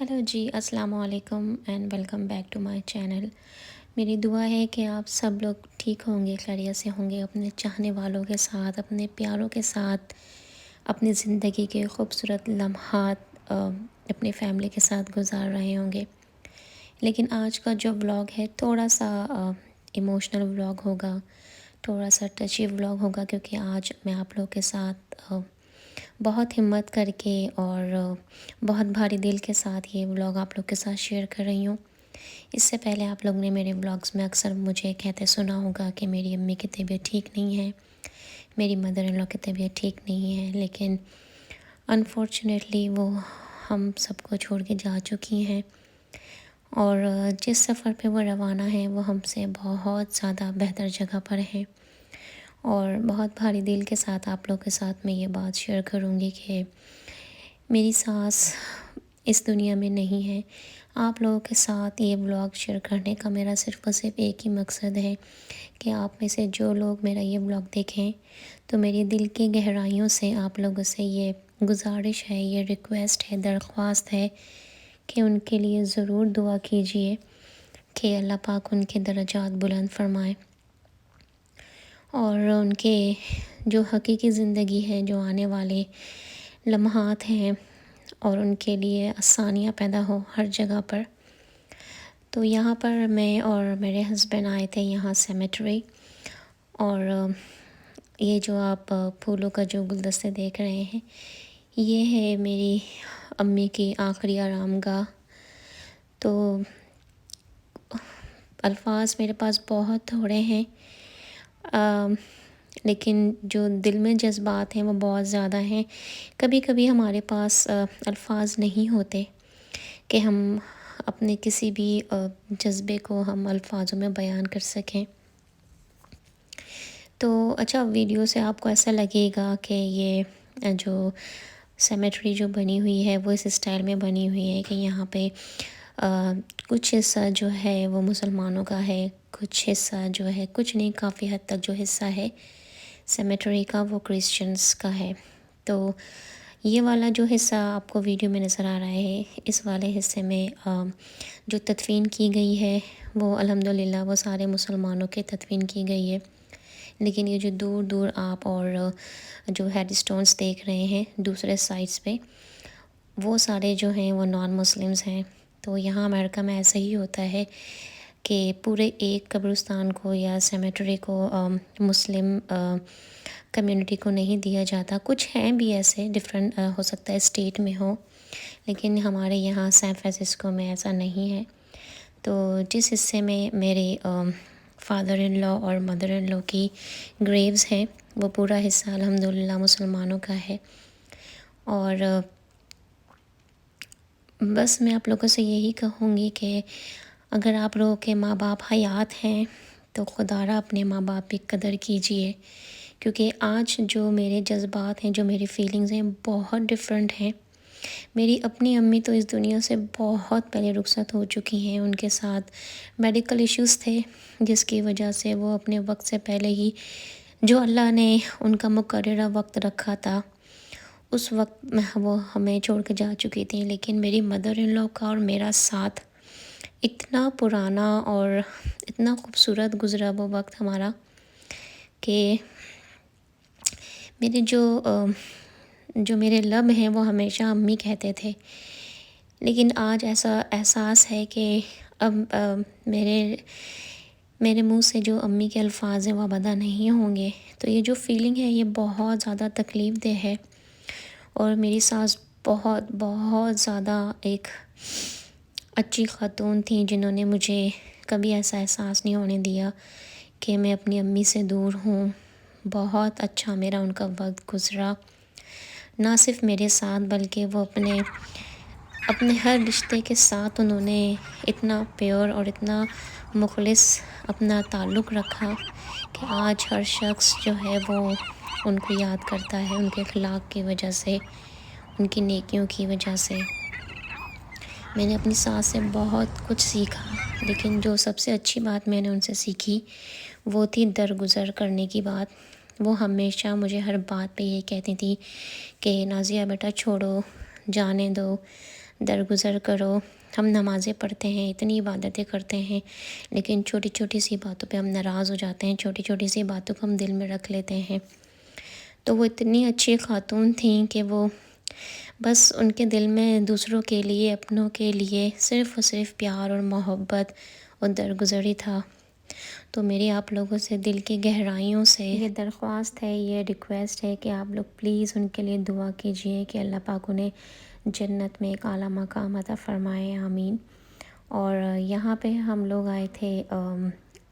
Hello जी, अस्सलाम वालेकुम and welcome back to my channel. मेरी दुआ है कि आप सब लोग ठीक होंगे, खैरियत से होंगे, अपने चाहने वालों के साथ, अपने प्यारों के साथ, अपनी ज़िंदगी के खूबसूरत लम्हात अपनी फैमिली के साथ गुजार रहे होंगे। लेकिन आज का जो व्लॉग है थोड़ा सा इमोशनल व्लॉग होगा, थोड़ा सा टची व्लॉग होगा, क्योंकि आज मैं आप लोगों के साथ बहुत हिम्मत करके और बहुत भारी दिल के साथ ये व्लॉग आप लोग के साथ शेयर कर रही हूँ। इससे पहले आप लोग ने मेरे व्लॉग्स में अक्सर मुझे कहते सुना होगा कि मेरी अम्मी की तबीयत ठीक नहीं है, मेरी मदर इन लॉ की तबीयत ठीक नहीं है, लेकिन अनफॉर्चुनेटली वो हम सबको छोड़ के जा चुकी हैं। और जिस सफ़र पे वो रवाना है वो हमसे बहुत ज़्यादा बेहतर जगह पर है। और बहुत भारी दिल के साथ आप लोग के साथ मैं ये बात शेयर करूँगी कि मेरी सास इस दुनिया में नहीं है। आप लोगों के साथ ये व्लॉग शेयर करने का मेरा सिर्फ़ और सिर्फ एक ही मकसद है कि आप में से जो लोग मेरा ये व्लॉग देखें तो मेरी दिल की गहराइयों से आप लोगों से ये गुजारिश है, ये रिक्वेस्ट है, दरख्वास्त है कि उनके लिए ज़रूर दुआ कीजिए कि अल्लाह पाक उनके दर्जात बुलंद फरमाए और उनके जो हकीकी ज़िंदगी है, जो आने वाले लम्हात हैं, और उनके लिए आसानियाँ पैदा हो हर जगह पर। तो यहाँ पर मैं और मेरे हस्बैंड आए थे यहाँ सेमेट्री। और ये जो आप फूलों का जो गुलदस्ते देख रहे हैं, ये है मेरी अम्मी की आखिरी आरामगाह। तो अल्फाज मेरे पास बहुत थोड़े हैं, लेकिन जो दिल में जज्बात हैं वो बहुत ज़्यादा हैं। कभी कभी हमारे पास अल्फाज नहीं होते कि हम अपने किसी भी जज्बे को हम अल्फाजों में बयान कर सकें। तो अच्छा, वीडियो से आपको ऐसा लगेगा कि ये जो सेमेट्री जो बनी हुई है वो इस स्टाइल में बनी हुई है कि यहाँ पे कुछ हिस्सा जो है वो मुसलमानों का है, कुछ हिस्सा जो है, कुछ नहीं, काफ़ी हद तक जो हिस्सा है सेमेट्री का वो क्रिश्चियंस का है। तो ये वाला जो हिस्सा आपको वीडियो में नज़र आ रहा है, इस वाले हिस्से में जो तदफीन की गई है वो अल्हम्दुलिल्लाह वो सारे मुसलमानों के तदफीन की गई है। लेकिन ये जो दूर दूर आप और जो हेड स्टोन्स देख रहे हैं दूसरे साइड्स पे, वो सारे जो हैं वो नॉन मुस्लिम्स हैं। तो यहाँ अमेरिका में ऐसा ही होता है कि पूरे एक कब्रिस्तान को या सेमेट्री को मुस्लिम कम्युनिटी को नहीं दिया जाता। कुछ हैं भी ऐसे, डिफरेंट हो सकता है स्टेट में हो, लेकिन हमारे यहाँ सैन फ्रांसिस्को में ऐसा नहीं है। तो जिस हिस्से में मेरे फादर इन लॉ और मदर इन लॉ की ग्रेव्स हैं वो पूरा हिस्सा अल्हम्दुलिल्लाह मुसलमानों का है। और बस मैं आप लोगों से यही कहूँगी कि अगर आप लोगों के माँ बाप हयात हैं तो खुदारा अपने माँ बाप की कदर कीजिए, क्योंकि आज जो मेरे जज्बात हैं, जो मेरी फीलिंग्स हैं, बहुत डिफरेंट हैं। मेरी अपनी अम्मी तो इस दुनिया से बहुत पहले रुखसत हो चुकी हैं। उनके साथ मेडिकल इश्यूज़ थे जिसकी वजह से वो अपने वक्त से पहले ही, जो अल्लाह ने उनका मुकर्ररा वक्त रखा था, उस वक्त में वो हमें छोड़ के जा चुकी थी। लेकिन मेरी मदर इन लॉ का और मेरा साथ इतना पुराना और इतना खूबसूरत गुज़रा वो वक्त हमारा कि मेरे जो मेरे लब हैं वो हमेशा अम्मी कहते थे। लेकिन आज ऐसा एहसास है कि अब मेरे मुंह से जो अम्मी के अल्फाज हैं वो अब अदा नहीं होंगे। तो ये जो फीलिंग है ये बहुत ज़्यादा तकलीफ़ देह है। और मेरी सास बहुत बहुत ज़्यादा एक अच्छी ख़ातून थी जिन्होंने मुझे कभी ऐसा एहसास नहीं होने दिया कि मैं अपनी अम्मी से दूर हूँ। बहुत अच्छा मेरा उनका वक्त गुज़रा, ना सिर्फ मेरे साथ बल्कि वो अपने अपने हर रिश्ते के साथ उन्होंने इतना प्योर और इतना मुखलिस अपना ताल्लुक़ रखा कि आज हर शख्स जो है वो उनको याद करता है, उनके अखलाक की वजह से, उनकी नेकियों की वजह से। मैंने अपनी सास से बहुत कुछ सीखा, लेकिन जो सबसे अच्छी बात मैंने उनसे सीखी वो थी दरगुज़र करने की बात। वो हमेशा मुझे हर बात पे ये कहती थी कि नाज़िया बेटा छोड़ो, जाने दो, درگزر کرو۔ ہم نمازیں پڑھتے ہیں، اتنی عبادتیں کرتے ہیں، لیکن چھوٹی چھوٹی سی باتوں پہ ہم ناراض ہو جاتے ہیں، چھوٹی چھوٹی سی باتوں کو ہم دل میں رکھ لیتے ہیں۔ تو وہ اتنی اچھی خاتون تھیں کہ وہ بس ان کے دل میں دوسروں کے لیے، اپنوں کے لیے صرف اور صرف پیار اور محبت اور درگزری تھا۔ تو میری آپ لوگوں سے دل کی گہرائیوں سے یہ درخواست ہے، یہ ریکویسٹ ہے کہ آپ لوگ پلیز ان کے لیے دعا کیجئے کہ اللہ پاک انہیں جنت میں ایک اعلیٰ مقام عطا فرمائے، آمین۔ اور یہاں پہ ہم لوگ آئے تھے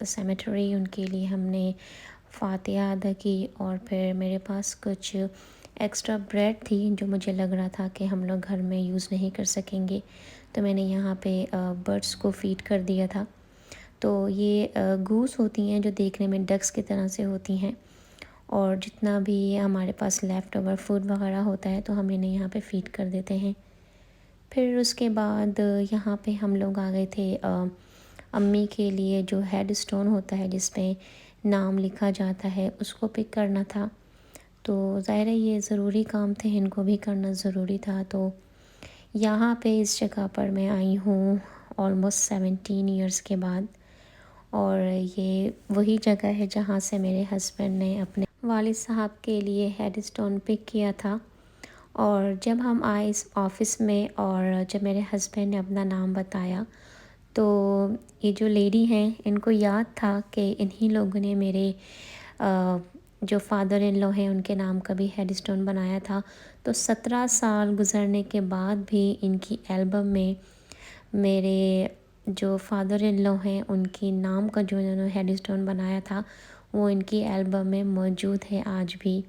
سیمیٹری، ان کے لیے ہم نے فاتحہ ادا کی، اور پھر میرے پاس کچھ ایکسٹرا بریڈ تھی جو مجھے لگ رہا تھا کہ ہم لوگ گھر میں یوز نہیں کر سکیں گے، تو میں نے یہاں پہ برڈس کو فیڈ کر دیا تھا۔ تو یہ گوس ہوتی ہیں جو دیکھنے میں ڈکس کی طرح سے ہوتی ہیں، اور جتنا بھی ہمارے پاس لیفٹ اوور فوڈ وغیرہ ہوتا ہے تو ہم انہیں یہاں پہ فیڈ کر دیتے ہیں۔ پھر اس کے بعد یہاں پہ ہم لوگ آ گئے تھے امی کے لیے جو ہیڈ اسٹون ہوتا ہے جس پہ نام لکھا جاتا ہے، اس کو پک کرنا تھا۔ تو ظاہر ہے یہ ضروری کام تھے، ان کو بھی کرنا ضروری تھا۔ تو یہاں پہ اس جگہ پر میں آئی ہوں آلموسٹ 17 ایئرس کے بعد، اور یہ وہی جگہ ہے جہاں سے میرے ہسبینڈ نے اپنے والد صاحب کے لیے ہیڈ اسٹون پک کیا تھا۔ اور جب ہم آئے اس آفس میں اور جب میرے ہسبینڈ نے اپنا نام بتایا تو یہ جو لیڈی ہیں ان کو یاد تھا کہ انہی لوگوں نے میرے جو فادر ان لو ہیں ان کے نام کا بھی ہیڈ اسٹون بنایا تھا۔ تو 17 سال گزرنے کے بعد بھی ان کی البم میں میرے جو فادر ان لو ہیں ان کی نام کا جو انہوں نے ہیڈ اسٹون بنایا تھا وہ ان کی البم میں موجود ہے آج بھی۔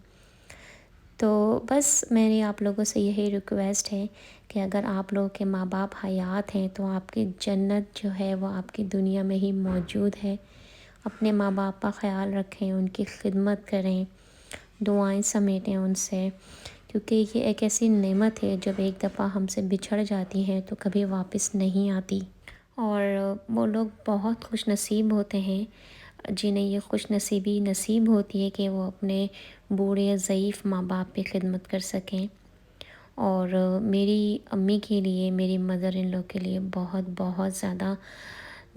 تو بس میری آپ لوگوں سے یہی ریکویسٹ ہے کہ اگر آپ لوگوں کے ماں باپ حیات ہیں تو آپ کی جنت جو ہے وہ آپ کی دنیا میں ہی موجود ہے۔ اپنے ماں باپ کا خیال رکھیں، ان کی خدمت کریں، دعائیں سمیٹیں ان سے، کیونکہ یہ ایک ایسی نعمت ہے جب ایک دفعہ ہم سے بچھڑ جاتی ہے تو کبھی واپس نہیں آتی۔ اور وہ لوگ بہت خوش نصیب ہوتے ہیں جنہیں یہ خوش نصیبی نصیب ہوتی ہے کہ وہ اپنے بوڑھے ضعیف ماں باپ کی خدمت کر سکیں۔ اور میری امی کے لیے، میری مدر ان لو کے لیے بہت بہت زیادہ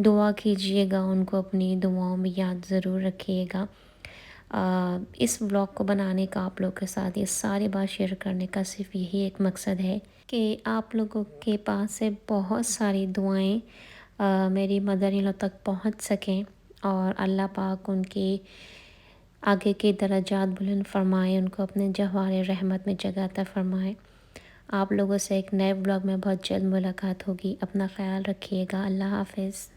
دعا کیجیے گا، ان کو اپنی دعاؤں میں یاد ضرور رکھیے گا۔ اس بلاگ کو بنانے کا، آپ لوگ کے ساتھ یہ ساری بات شیئر کرنے کا صرف یہی ایک مقصد ہے کہ آپ لوگوں کے پاس سے بہت ساری دعائیں میری مدر ان لو تک پہنچ سکیں، اور اللہ پاک ان کے آگے کے درجات بلند فرمائے، ان کو اپنے جوار رحمت میں جگہ عطا فرمائے۔ آپ لوگوں سے ایک نئے بلاگ میں بہت جلد ملاقات ہوگی۔ اپنا خیال رکھیے گا۔ اللہ حافظ۔